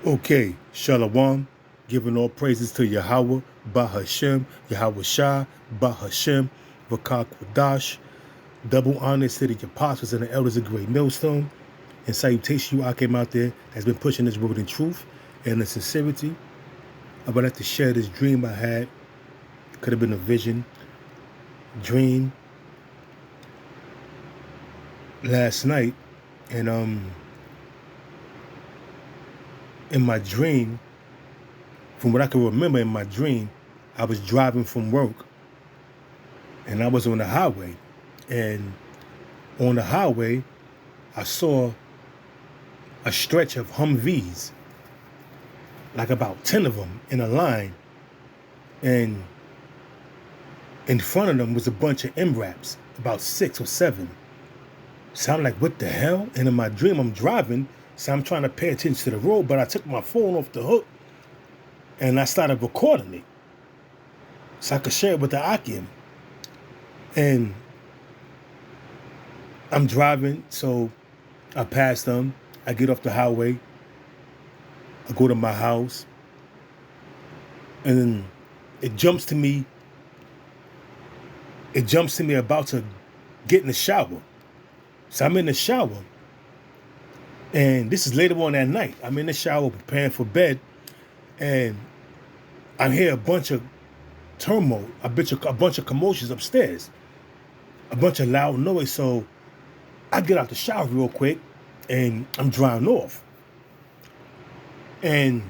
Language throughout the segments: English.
Okay, Shalom, giving all praises to Yahweh, Bahashem, Yahweh Shah, Bahashem, Vakak Wadash, double honors to the apostles and the elders of Great Millstone, and salutation you I came out there that's been pushing this word in truth and in sincerity. I would like to share this dream I had. Could have been a vision, dream last night, and in my dream, from what I can remember in my dream, I was driving from work and I was on the highway. And on the highway, I saw a stretch of Humvees, like about 10 of them in a line. And in front of them was a bunch of MRAPs, about 6 or 7. So I'm like, what the hell? And in my dream, I'm driving, so I'm trying to pay attention to the road, but I took my phone off the hook and I started recording it so I could share it with the Akim. And I'm driving, so I pass them. I get off the highway. I go to my house. And then it jumps to me. It jumps to me about to get in the shower. So I'm in the shower. And this is later on that night. I'm in the shower preparing for bed. And I hear a bunch of turmoil, a bunch of commotions upstairs. A bunch of loud noise. So I get out the shower real quick and I'm drying off. And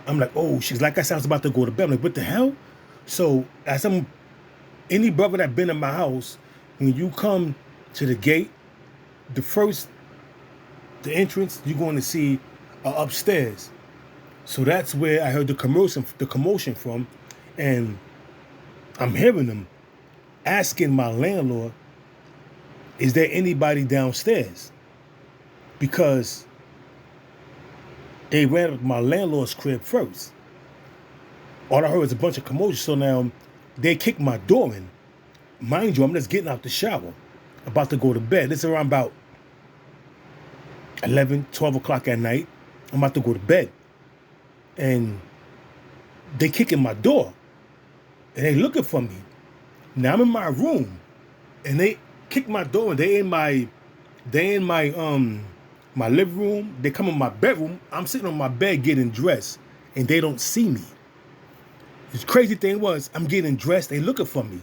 I'm like, oh, she's like, I was about to go to bed. I'm like, what the hell? So as any brother that been in my house, when you come to the gate, the entrance, you're going to see upstairs. So that's where I heard the commotion from. And I'm hearing them asking my landlord, is there anybody downstairs? Because they ran up my landlord's crib first. All I heard was a bunch of commotion. So now they kicked my door in. Mind you, I'm just getting out the shower, about to go to bed. It's around about 11, 12 o'clock at night. I'm about to go to bed. And they kicking my door. And they looking for me. Now I'm in my room. And they kick my door and they in my my living room. They come in my bedroom. I'm sitting on my bed getting dressed and they don't see me. The crazy thing was, I'm getting dressed, they looking for me.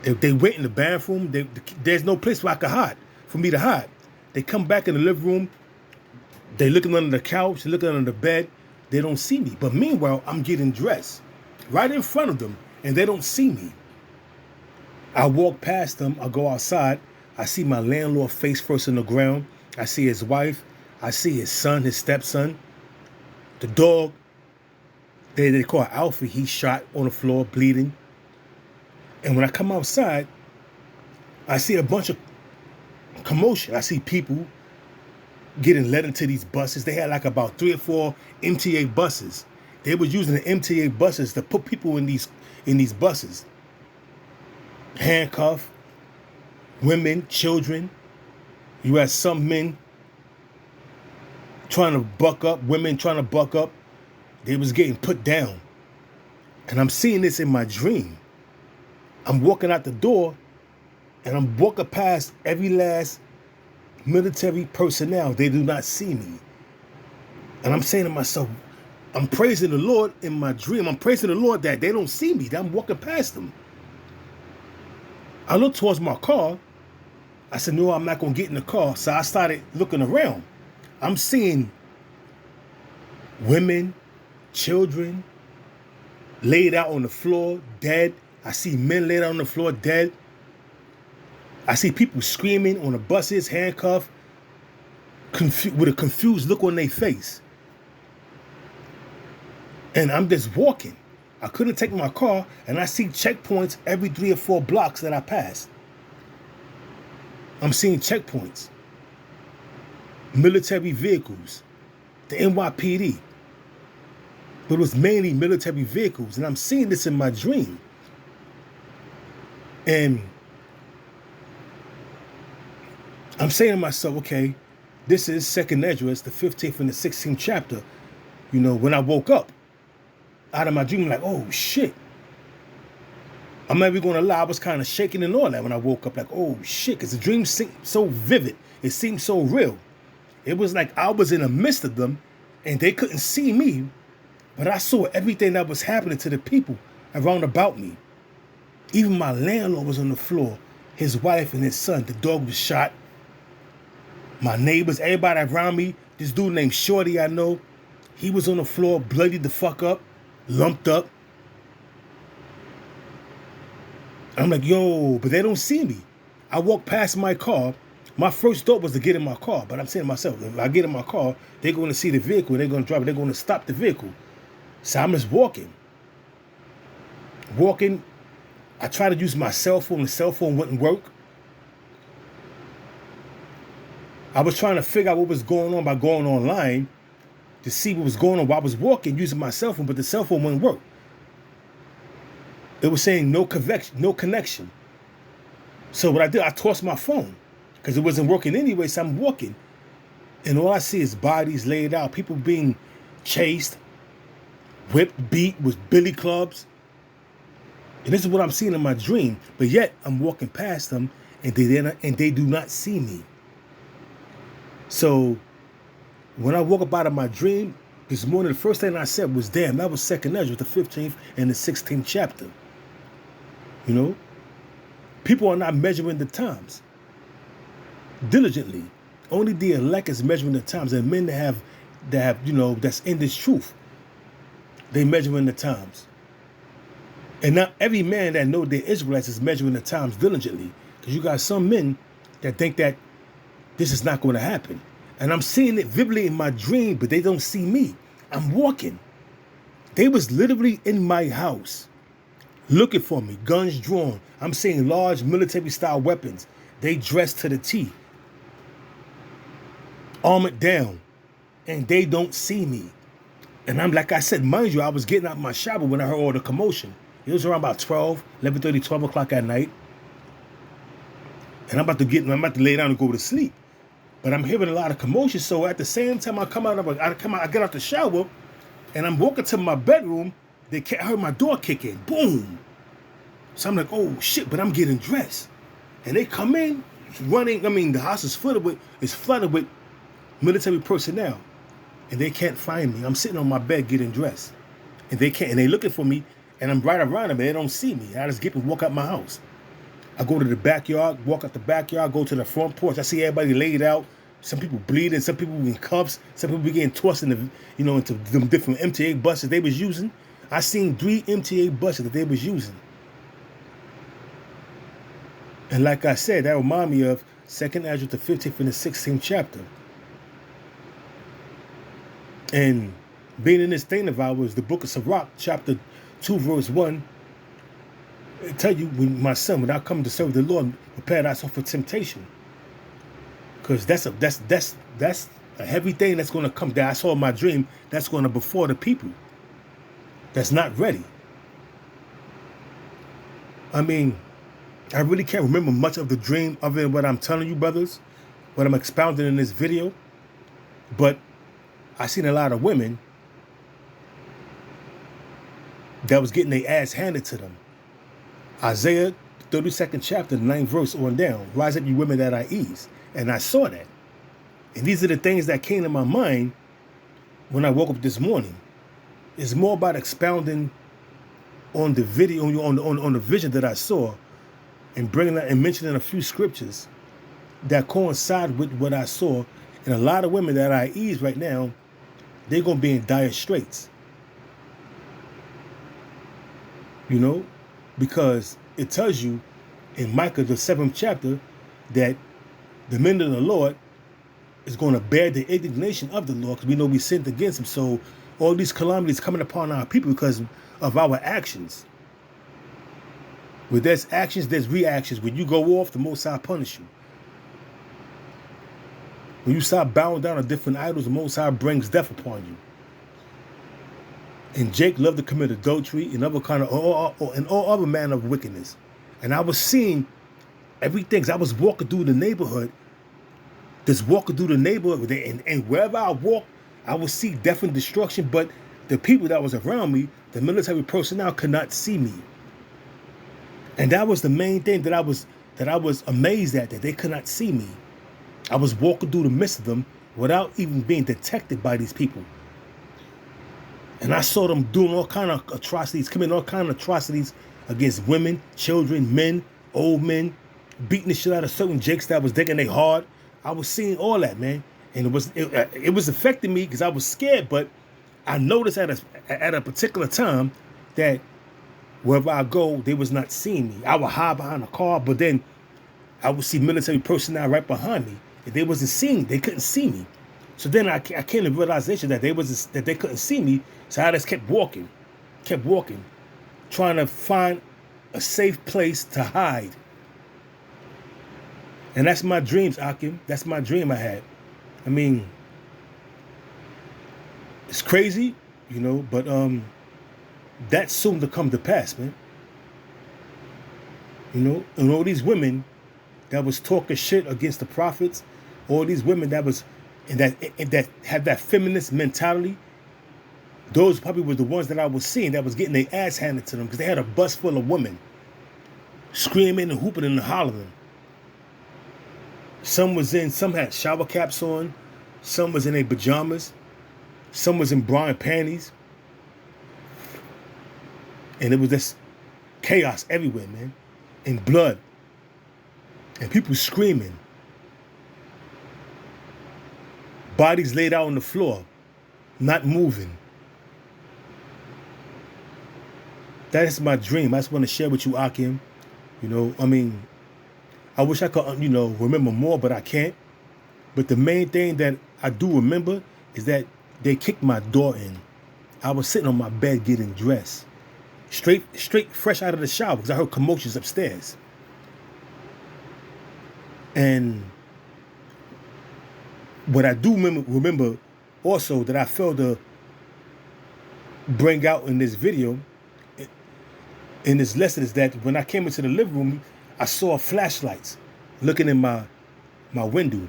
They went in the bathroom. There's no place where I could hide, for me to hide. They come back in the living room. They looking under the couch, they looking under the bed. They don't see me. But meanwhile, I'm getting dressed right in front of them and they don't see me. I walk past them, I go outside, I see my landlord face first in the ground. I see his wife, I see his son, his stepson. The dog, they call it Alfie, he's shot on the floor, bleeding. And when I come outside, I see a bunch of commotion. I see people getting led into these buses. They had like about 3 or 4 MTA buses. They were using the MTA buses to put people in these buses. Handcuffed, women, children. You had some men trying to buck up, women trying to buck up. They was getting put down. And I'm seeing this in my dream. I'm walking out the door and I'm walking past every last military personnel. They do not see me. And I'm saying to myself, I'm praising the Lord in my dream. I'm praising the Lord that they don't see me, that I'm walking past them. I looked towards my car. I said, no, I'm not going to get in the car. So I started looking around. I'm seeing women, children laid out on the floor, dead. I see men laid out on the floor, dead. I see people screaming on the buses, handcuffed, with a confused look on their face. And I'm just walking. I couldn't take my car, and I see checkpoints every 3 or 4 blocks that I pass. I'm seeing checkpoints, military vehicles, the NYPD. But it was mainly military vehicles, and I'm seeing this in my dream. And I'm saying to myself, okay, This is Second Esdras, the 15th and the 16th chapter. You know, when I woke up out of my dream, I'm like, oh shit. I'm not even going to lie, I was kind of shaking and all that when I woke up, like, oh shit, because the dream seemed so vivid. It seemed so real. It was like I was in the midst of them and they couldn't see me, but I saw everything that was happening to the people around about me. Even my landlord was on the floor, his wife and his son. The dog was shot. My neighbors, everybody around me, this dude named Shorty I know, he was on the floor, bloodied the fuck up, lumped up. I'm like, yo, but they don't see me. I walk past my car. My first thought was to get in my car, but I'm saying to myself, if I get in my car, they're going to see the vehicle, they're going to drive it, they're going to stop the vehicle. So I'm just walking. I tried to use my cell phone. The cell phone wouldn't work. I was trying to figure out what was going on by going online to see what was going on while I was walking using my cell phone, but the cell phone wouldn't work. It was saying no connection. So what I did, I tossed my phone because it wasn't working anyway, so I'm walking. And all I see is bodies laid out, people being chased, whipped, beat with billy clubs. And this is what I'm seeing in my dream, but yet I'm walking past them and they do not see me. So when I woke up out of my dream this morning, the first thing I said was, damn, that was Second Esdras, the 15th and the 16th chapter. You know, people are not measuring the times diligently. Only the elect is measuring the times, and men that have, you know, that's in this truth, they measuring the times. And not every man that know they're Israelites is measuring the times diligently, because you got some men that think that this is not going to happen. And I'm seeing it vividly in my dream, but they don't see me. I'm walking. They was literally in my house looking for me, guns drawn. I'm seeing large military-style weapons. They dressed to the T, armored down, and they don't see me. And I'm, like I said, mind you, I was getting out my shower when I heard all the commotion. It was around about 11:30, 12 o'clock at night. And I'm about to lay down and go to sleep. But I'm hearing a lot of commotion. So at the same time I get out the shower and I'm walking to my bedroom, I heard my door kick in. Boom. So I'm like, oh shit, but I'm getting dressed. And they come in running. I mean, the house is flooded with military personnel. And they can't find me. I'm sitting on my bed getting dressed. And they looking for me, and I'm right around them, and they don't see me. I just get and walk out my house. I go to the backyard, walk out the backyard, go to the front porch. I see everybody laid out. Some people bleeding, some people in cuffs, some people getting tossed into them different MTA buses they was using. I seen 3 MTA buses that they was using. And like I said, that remind me of 2nd Esdras, the 15th and the 16th chapter. And being in this thing of ours, the book of Sirach, chapter 2, verse 1, it tell you, my son, when I come to serve the Lord, prepare thyself for temptation. Because that's a heavy thing that's going to come that I saw in my dream that's going to before the people that's not ready. I mean, I really can't remember much of the dream other than what I'm telling you, brothers, what I'm expounding in this video. But I seen a lot of women that was getting their ass handed to them. Isaiah 32nd chapter, 9th verse on down. Rise up, you women that I ease. And I saw that. And these are the things that came to my mind when I woke up this morning. It's more about expounding on the video, on the vision that I saw, and bringing that and mentioning a few scriptures that coincide with what I saw. And a lot of women that I ease right now, they're going to be in dire straits. You know, because it tells you in Micah, the 7th chapter, that the men of the Lord is going to bear the indignation of the Lord, because we know we sinned against him. So all these calamities coming upon our people because of our actions. Where there's actions, there's reactions. When you go off, the Most High punish you. When you start bowing down to different idols, the Most High brings death upon you. And Jake loved to commit adultery and other kind of all other manner of wickedness. And I was seeing everything. I was walking through the neighborhood, just walking through the neighborhood, and wherever I walk, I would see death and destruction, but the people that was around me, the military personnel, could not see me. And that was the main thing that I was amazed at, that they could not see me. I was walking through the midst of them without even being detected by these people. And I saw them doing all kind of atrocities, committing all kind of atrocities against women, children, men, old men, beating the shit out of certain jakes that was digging they hard. I was seeing all that, man. And it was affecting me because I was scared, but I noticed at a particular time that wherever I go, they was not seeing me. I would hide behind a car, but then I would see military personnel right behind me. And they wasn't seeing, they couldn't see me. So then I came to the realization that they couldn't see me. So I just kept walking, trying to find a safe place to hide. And that's my dreams, Akim. That's my dream I had. I mean, it's crazy, you know, but that's soon to come to pass, man. You know, and all these women that was talking shit against the prophets, all these women that was that had that feminist mentality, those probably were the ones that I was seeing that was getting their ass handed to them because they had a bus full of women screaming and hooping and hollering. Some had shower caps on, some was in their pajamas, some was in bra and panties. And it was just chaos everywhere, man. And blood. And people screaming. Bodies laid out on the floor, not moving. That is my dream. I just want to share with you, Akim. You know, I mean, I wish I could, you know, remember more, but I can't. But the main thing that I do remember is that they kicked my door in. I was sitting on my bed getting dressed. Straight fresh out of the shower because I heard commotions upstairs. And what I do remember also that I failed to bring out in this video, in this lesson, is that when I came into the living room, I saw flashlights looking in my window.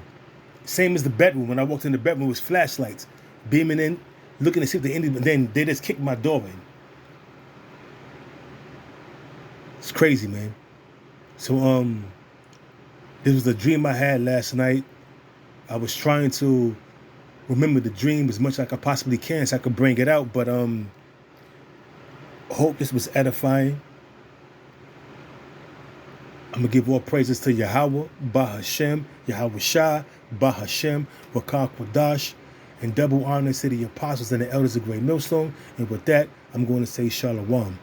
Same as the bedroom. When I walked in the bedroom, it was flashlights beaming in, looking to see if the Indians, and then they just kicked my door in. It's crazy, man. So this was a dream I had last night. I was trying to remember the dream as much as I could possibly can so I could bring it out, but I hope this was edifying. I'm going to give all praises to Yahweh, Bahashem, Yahweh Shah, Bahashem, Wakar Kwadash, and double honor to the apostles and the elders of Great Millstone. And with that, I'm going to say Shalom.